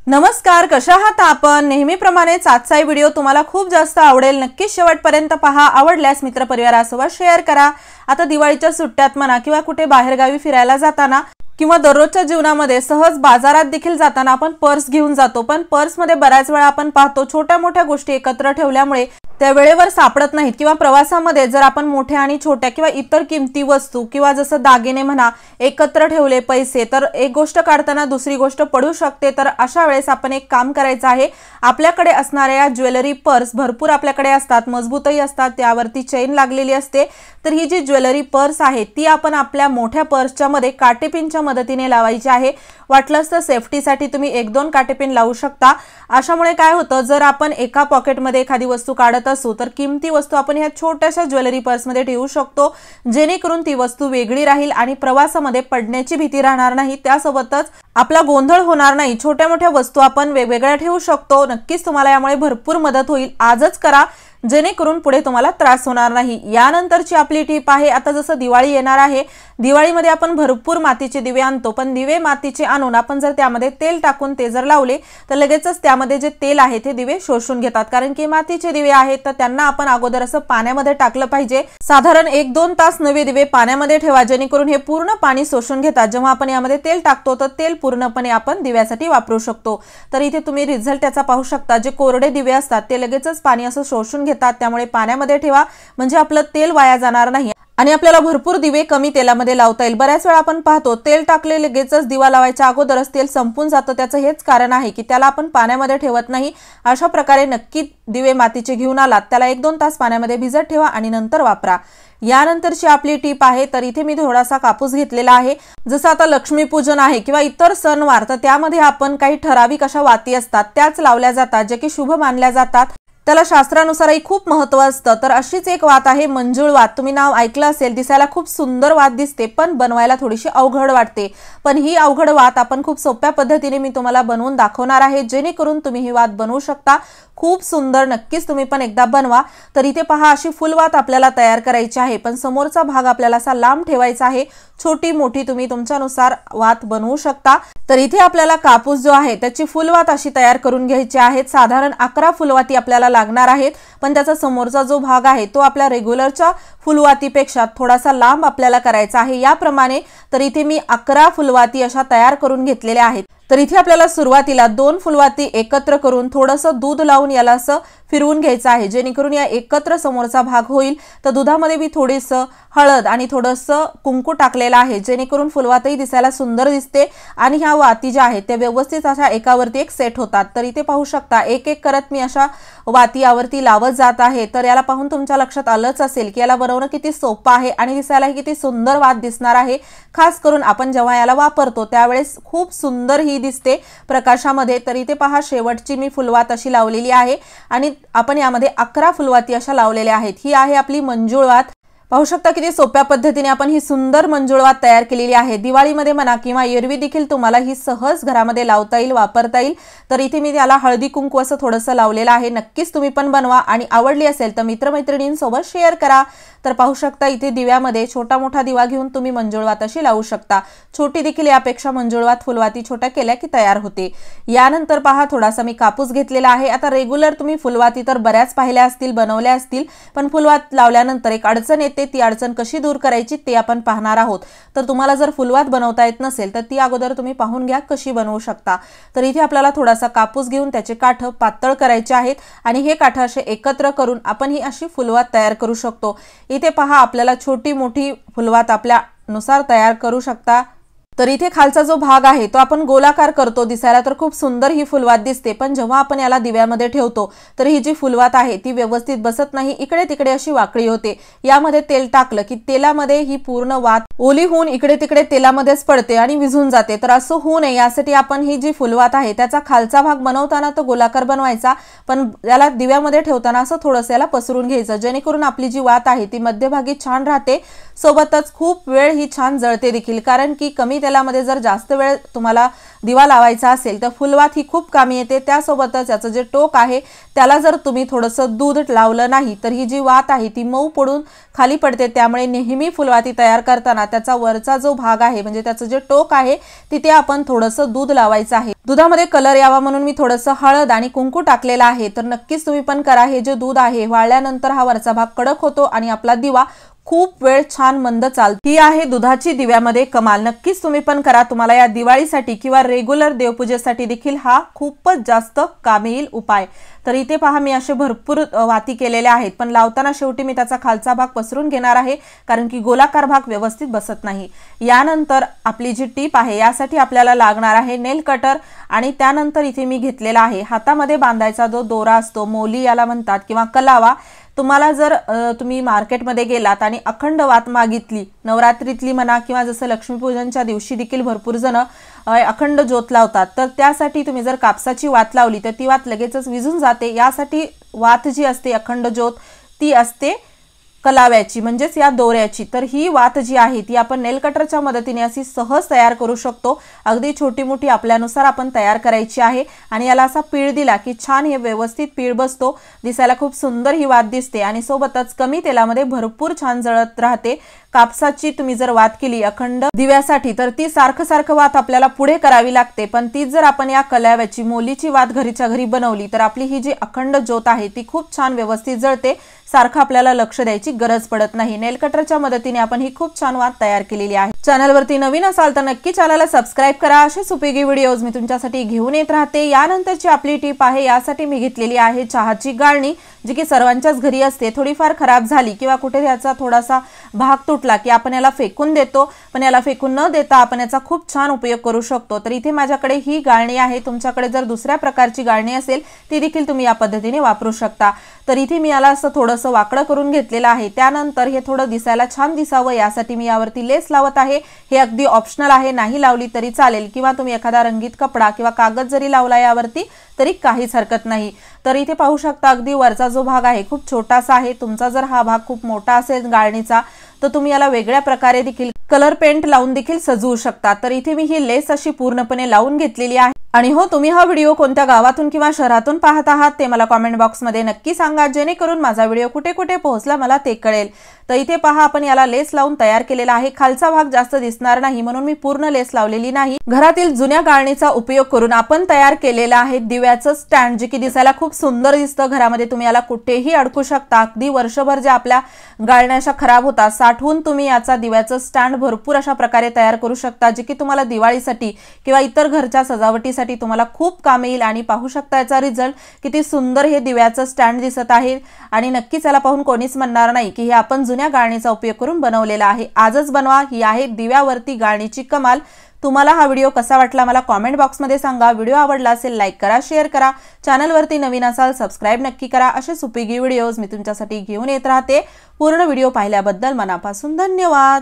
नमस्कार, कशा आहात आपण? नेहमीप्रमाणेच आजचा व्हिडिओ तुम्हाला खूप जास्त आवडेल, नक्की शेवटपर्यंत पहा। आवडल्यास मित्रपरिवारासोबत शेअर करा। आता दिवाळीच्या सुट्ट्यात म्हणा किंवा कुठे बाहेरगावी फिरायला जाताना किंवा दररोजच्या जीवनामध्ये सहज बाजारात देखील जाताना आपण पर्स घेऊन जातो, पण पर्समध्ये बऱ्याच वेळा आपण पाहतो छोट्या मोठ्या गोष्टी एकत्र ठेवल्यामुळे त्या वेळेवर सापडत नाहीत किंवा प्रवासामध्ये जर आपण मोठ्या आणि छोट्या किंवा इतर किमती वस्तू किंवा जसं दागिने म्हणा एकत्र ठेवले पैसे, तर एक गोष्ट काढताना दुसरी गोष्ट पडू शकते। तर अशा वेळेस आपण एक काम करायचं आहे, आपल्याकडे असणाऱ्या ज्वेलरी पर्स भरपूर आपल्याकडे असतात, मजबूतही असतात, त्यावरती चेन लागलेली असते। तर ही जी ज्वेलरी पर्स आहे ती आपण आपल्या मोठ्या पर्सच्या मध्ये काटेपिनच्या मदतीने लावायची आहे। वाटलंच तर सेफ्टीसाठी तुम्ही 1-2 काटेपिन लावू शकता। अशामुळे काय होतं, जर आपण एका पॉकेटमध्ये एखादी वस्तू काढत असू तर किमती वस्तू आपण ह्या छोट्याशा ज्वेलरी पर्समध्ये ठेवू शकतो, जेणेकरून ती वस्तू वेगळी राहील आणि प्रवासामध्ये पडण्याची भीती राहणार नाही, त्यासोबतच आपला गोंधळ होणार नाही। छोट्या मोठ्या वस्तू आपण वेगवेगळ्या ठेवू शकतो। नक्कीच तुम्हाला यामुळे भरपूर मदत होईल, आजच करा जेणेकरून पुढे तुम्हाला त्रास होणार नाही। यानंतरची आपली टिप आहे, आता जसं दिवाळी येणार आहे, दिवाळीमध्ये आपण भरपूर मातीचे दिवे आणतो, पण दिवे मातीचे आणून आपण जर त्यामध्ये तेल टाकून ते जर लावले तर लगेचच त्यामध्ये जे तेल आहे ते दिवे शोषून घेतात, कारण की मातीचे दिवे आहेत तर त्यांना आपण अगोदर असं पाण्यामध्ये टाकलं पाहिजे। साधारण 1-2 तास नवे दिवे पाण्यामध्ये ठेवा, जेणेकरून हे पूर्ण पाणी शोषून घेतात। जेव्हा आपण यामध्ये तेल टाकतो तर तेल पूर्णपणे आपण दिव्यासाठी वापरू शकतो। तर इथे तुम्ही रिझल्ट त्याचा पाहू शकता, जे कोरडे दिवे असतात ते लगेचच पाणी असं शोषून घेतात, त्यामुळे पाण्यामध्ये ठेवा म्हणजे आपलं तेल वाया जाणार नाही आणि आपल्याला भरपूर दिवे कमी तेलामध्ये लावता येईल। बऱ्याच वेळा आपण पाहतो तेल टाकले लगेचच दिवा लावायच्या अगोदरच तेल संपून जातं, त्याचं हेच कारण आहे की त्याला आपण पाण्यामध्ये ठेवत नाही। अशा प्रकारे नक्की दिवे मातीचे घेऊन आलात त्याला 1-2 तास पाण्यामध्ये भिजत ठेवा आणि नंतर वापरा। यानंतरची आपली टिप आहे, तर इथे मी थोडासा कापूस घेतलेला आहे। जसं आता लक्ष्मीपूजन आहे किंवा इतर सणवार, तर त्यामध्ये आपण काही ठराविक अशा वाती असतात त्याच लावल्या जातात, जे की शुभ मानल्या जातात, त्याला शास्त्रानुसारही खूप महत्त्व असतं। तर अशीच एक वात आहे मंजुळ वात, तुम्ही नाव ऐकलं असेल, दिसायला खूप सुंदर वात दिसते पण बनवायला थोडीशी अवघड वाटते। पण ही अवघड वात आपण खूप सोप्या पद्धतीने मी तुम्हाला बनवून दाखवणार आहे, जेणेकरून तुम्ही ही वात बनवू शकता। खूप सुंदर, नक्कीच तुम्ही पण एकदा बनवा। तर इथे पहा, अशी फुलवात आपल्याला तयार करायची आहे, पण समोरचा भाग आपल्याला असा लांब ठेवायचा आहे। छोटी मोठी तुम्ही तुमच्यानुसार वात बनवू शकता। तर इथे आपल्याला कापूस जो आहे त्याची फुलवात अशी तयार करून घ्यायची आहे। साधारण 11 फुलवाती आपल्याला लागणार आहेत, पण त्याचा समोरचा जो भाग आहे तो आपल्या रेग्युलरच्या फुलवातीपेक्षा थोडासा लांब आपल्याला करायचा आहे, याप्रमाणे। तर इथे मी 11 फुलवाती अशा तयार करून घेतलेल्या आहेत। तर इथे आपल्याला सुरुवातीला 2 फुलवाती एकत्र करून थोडंसं दूध लावून याला असं फिरवून घ्यायचं आहे, जेणेकरून या एकत्र समोरचा भाग होईल। तर दुधामध्ये मी थोडीसं हळद आणि थोडंसं कुंकू टाकलेलं आहे, जेणेकरून फुलवातही दिसायला सुंदर दिसते आणि ह्या वाती ज्या आहेत त्या व्यवस्थित अशा एकावरती एक सेट होतात। तर इथे पाहू शकता, एक एक करत मी अशा वाती यावरती लावत जात आहे। तर याला पाहून तुमच्या लक्षात आलंच असेल की याला बनवणं किती सोपं आहे आणि दिसायला किती सुंदर वात दिसणार आहे। खास करून आपण जेव्हा याला वापरतो त्यावेळेस खूप सुंदर ही दिसते प्रकाशामध्ये। तर इथे पहा, शेवटची मी फुलवात अशी लावलेली आहे आणि आपण यामध्ये 11 फुलवाती अशा लावलेल्या आहेत। ही आहे आपली मंजुळ वात। पाहू शकता किती सोप्या पद्धतीने आपण ही सुंदर मंजुळ वात तयार केलेली आहे। दिवाळीमध्ये म्हणा किंवा एरवी देखील तुम्हाला ही सहज घरामध्ये लावता येईल, वापरता येईल। तर इथे मी त्याला हळदी कुंकू असं थोडंसं लावलेलं आहे, नक्कीच तुम्ही पण बनवा आणि आवडली असेल तर मित्रमैत्रिणींसोबत शेअर करा। तर पाहू शकता इथे दिव्यामध्ये छोटा मोठा दिवा घेऊन तुम्ही मंजुळ वात अशी लावू शकता। छोटी देखील यापेक्षा मंजुळ वात फुलवाती छोट्या केल्या की तयार होते। यानंतर पहा, थोडासा मी कापूस घेतलेला आहे। आता रेग्युलर तुम्ही फुलवाती तर बऱ्याच पाहिल्या असतील, बनवल्या असतील, पण फुलवात लावल्यानंतर एक अडचण येते, ती अडचण कशी दूर करायची ते आपण पाहणार आहोत। तर तुम्हाला जर फुलवात बनवता येत नसेल तर ती अगोदर तुम्ही पाहून घ्या कशी बनवू शकता। तर इथे आपल्याला थोडासा कापूस घेऊन त्याचे काठ पातळ करायचे आहेत आणि हे काठ असे एकत्र करून आपण ही अशी फुलवात तयार करू शकतो। इथे पहा, आपल्याला छोटी मोठी फुलवात आपल्यानुसार तयार करू शकता। तर इथे खालचा जो भाग आहे तो आपण गोलाकार करतो, दिसायला तर खूप सुंदर ही फुलवात दिसते, पण जेव्हा आपण याला दिव्यामध्ये ठेवतो तर ही जी फुलवात आहे ती व्यवस्थित बसत नाही, इकडे तिकडे अशी वाकडी होते। यामध्ये तेल टाकलं की तेलामध्ये ही पूर्ण वात ओली होऊन इकडे तिकडे तेलामध्येच पडते आणि विझून जाते। तर असं होऊ नये यासाठी आपण ही जी फुलवात आहे त्याचा खालचा भाग बनवताना तो गोलाकार बनवायचा, पण याला दिव्यामध्ये ठेवताना असं थोडंसं याला पसरून घ्यायचं, जेणेकरून आपली जी वात आहे ती मध्यभागी छान राहते, सोबतच खूप वेळ ही छान जळते देखील, कारण की कमी तेलामध्ये जर जास्त वेळ तुम्हाला दिवा लावायचा असेल तर फुलवात ही खूप कामी येते। त्यासोबतच याचं जे टोक आहे त्याला जर तुम्ही थोडंसं दूध लावलं नाही तर ही जी वात आहे ती मऊ पडून खाली पडते। त्यामुळे नेहमी फुलवाती तयार करताना त्याचा वरचा जो भाग आहे म्हणजे त्याचं जे टोक आहे तिथे आपण थोडंसं दूध लावायचं आहे। दुधामध्ये कलर यावा म्हणून मी थोडंसं हळद आणि कुंकू टाकलेला आहे, तर नक्कीच तुम्ही पण करा। हे जे दूध आहे वाळल्यानंतर हा वरचा भाग कडक होतो आणि आपला दिवा खूप वेळ छान मंद चालतो। ही आहे दुधाची दिव्यामध्ये कमाल। नक्कीच तुम्ही पण करा। तुम्हाला या दिवाळीसाठी किंवा रेग्युलर देवपूजेसाठी देखील हा खूपच जास्त कामी येईल उपाय। तर इथे पहा मी असे भरपूर वाती केलेल्या आहेत, पण लावताना शेवटी मी त्याचा खालचा भाग पसरून घेणार आहे, कारण की गोलाकार भाग व्यवस्थित बसत नाही। यानंतर आपली जी टीप आहे यासाठी आपल्याला लागणार आहे नेल कटर, आणि त्यानंतर इथे मी घेतलेला आहे हातामध्ये बांधायचा जो दोरा असतो, मोली याला म्हणतात किंवा कलावा। तुम्हाला जर तुम्ही मार्केटमध्ये गेलात आणि अखंड वात मागितली, नवरात्रीतली म्हणा किंवा जसं लक्ष्मीपूजनच्या दिवशी देखील भरपूर जण अखंड ज्योत लावतात, तर त्यासाठी तुम्ही जर कापसाची वात लावली तर ती वात लगेचच विझून जाते। यासाठी वात जी असते अखंड ज्योत ती असते कलाव्याची म्हणजेच या दोऱ्याची। तर ही वात जी आहे ती आपण नेल कटरच्या मदतीने अशी सहज तयार करू शकतो। अगदी छोटी मोठी आपल्यानुसार आपण तयार करायची आहे आणि याला असा पीळ दिला की छान हे व्यवस्थित पीळ बसतो, दिसायला खूप सुंदर ही वात दिसते आणि सोबतच कमी तेलामध्ये भरपूर छान जळत राहते। कापसाची तुम्ही जर वात केली अखंड दिव्यासाठी तर ती सारखं वात आपल्याला पुढे करावी लागते, पण तीच जर आपण या कलाव्याची मोलीची वात घरीच्या घरी बनवली तर आपली ही जी अखंड ज्योत आहे ती खूप छान व्यवस्थित जळते। सारखं आपल्याला लक्ष द्यायची गरज पडत नाही। नेल कटरच्या मदतीने आपण ही खूप छान वात तयार केलेली आहे। चॅनलवरती नवीन असाल तर नक्की चॅनलला सबस्क्राइब करा। असेच उपयोगी व्हिडिओज मी तुमच्यासाठी घेऊन येत राहते। यानंतरची आपली टिप आहे, यासाठी मी घेतलेली आहे चहाची गाळणी, जी की सर्वांच्याच घरी असते। थोडीफार खराब झाली किंवा कुठे याचा थोडासा भाग तुटला की आपण याला फेकून देतो, पण याला फेकून न देता आपण याचा खूप छान उपयोग करू शकतो। तर इथे माझ्याकडे ही गाळणी आहे, तुमच्याकडे जर दुसऱ्या प्रकारची गाळणी असेल ती देखील तुम्ही या पद्धतीने वापरू शकता। तर इथे मी याला असं थोडंसं वाकडं करून घेतलेलं आहे। त्यानंतर हे थोडं दिसायला छान दिसावं यासाठी मी यावरती लेस लावत आहे। हे अगदी ऑप्शनल आहे, नाही लावली तरी चालेल किंवा तुम्ही एखादा रंगीत कपडा किंवा कागद जरी लावला यावरती तरी काहीच हरकत नाही। तर इथे पाहू शकता अगदी वरचा जो भाग आहे खूप छोटासा आहे। तुमचा जर हा भाग खूप मोठा असेल गाळणीचा तर तुम्ही याला वेगळ्या प्रकारे देखील कलर पेंट लावून देखील सजवू शकता। तर इथे मी ही लेस अशी पूर्णपणे लावून घेतलेली आहे। आणि हो, तुम्ही हा व्हिडिओ कोणत्या गावातून किंवा शहरातून पाहत आहात ते मला कमेंट बॉक्समध्ये नक्की सांगा, जेणेकरून माझा व्हिडिओ कुठे कुठे पोहोचला मला ते कळेल। तर इथे पहा आपण याला लेस लावून तयार केलेला आहे। खालचा भाग जास्त दिसणार नाही म्हणून मी पूर्ण लेस लावलेली नाही। घरातील जुन्या गाळणीचा उपयोग करून आपण तयार केलेला आहे दिव्याचं स्टँड, जे की दिसायला खूप सुंदर दिसतं। घरामध्ये तुम्ही याला कुठेही अडकू शकता। अगदी वर्षभर जे आपल्या गाळण्या अशा खराब होतात साठवून तुम्ही याचा दिव्याचं स्टँड भरपूर अशा प्रकारे तयार करू शकता, जे की तुम्हाला दिवाळीसाठी किंवा इतर घरच्या सजावटीसाठी तुम्हाला खूप कामी येईल। आणि पाहू शकता याचा रिझल्ट किती सुंदर हे दिव्याचं स्टँड दिसत आहे आणि नक्कीच याला पाहून कोणीच म्हणणार नाही की हे आपण जुन्या गाळणीचा उपयोग करून बनवलेला आहे। आजच बनवा, ही आहे दिव्यावरती गाळणीची कमाल। तुम्हाला हा व्हिडिओ कसा वाटला मला कमेंट बॉक्समध्ये सांगा। व्हिडिओ आवडला असेल लाईक करा, शेअर करा। चॅनलवरती नवीन असाल सबस्क्राइब नक्की करा। असेच उपयोगी व्हिडिओज मी तुमच्यासाठी घेऊन येत राहते। पूर्ण व्हिडिओ पाहिल्याबद्दल मनापासून धन्यवाद।